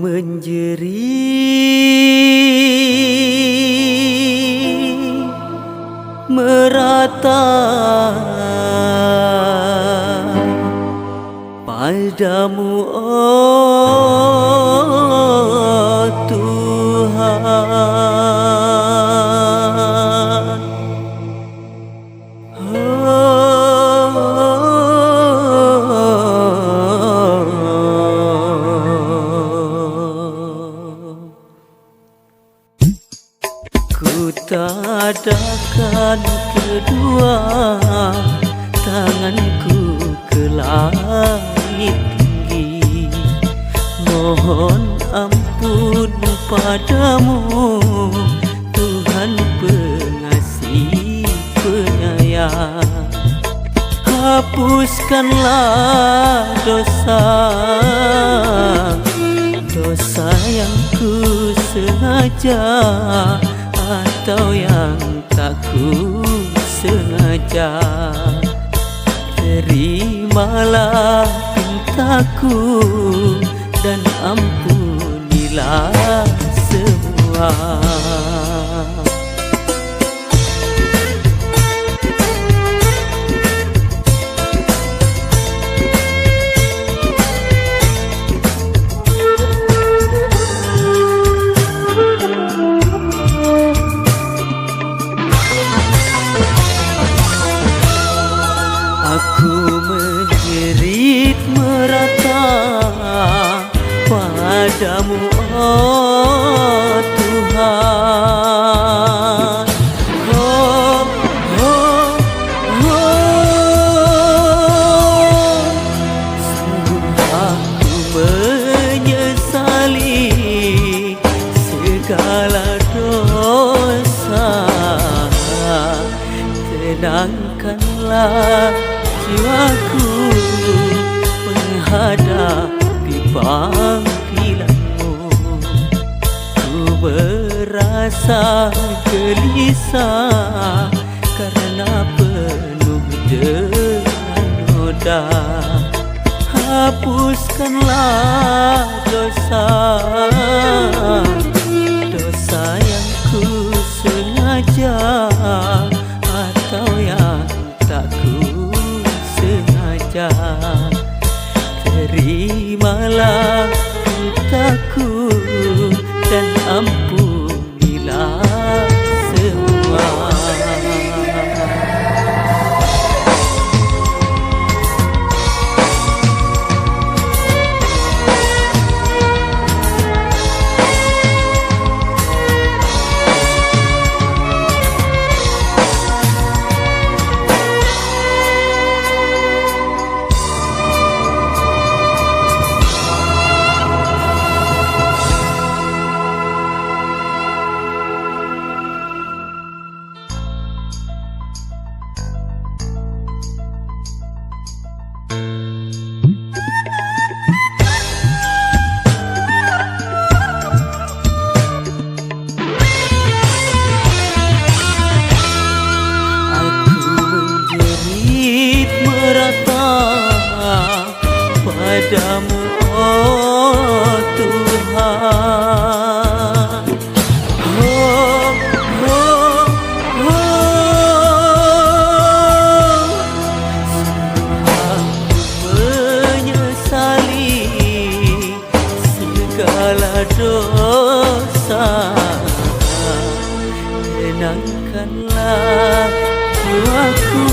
menjerit merata padamu, oh Tuhan. Ku tadahkan kedua tanganku ke langit tinggi, mohon ampun padamu Tuhan pengasih penyayang. Hapuskanlah dosa yang ku sengaja atau yang tak ku sengaja. Terimalah pintaku dan ampunilah semua. Aku menjerit merata padamu, oh Tuhan. Oh, oh, oh. Sungguh aku menyesali segala dosa. Tenangkanlah jiwaku menghadapi panggilanmu. Ku merasa gelisah karena penuh dengan noda. Hapuskanlah dosa yang ku sengaja atau yang tak ku sengaja. Terimalah pintaku dan ampunilah semua. Padamu, oh Tuhan. Oh, oh, oh. Sungguh aku menyesali segala dosa. Tenangkanlah jiwaku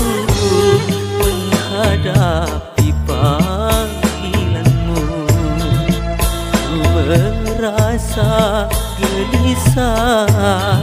menghadapi panggilanmu. Ku merasa gelisah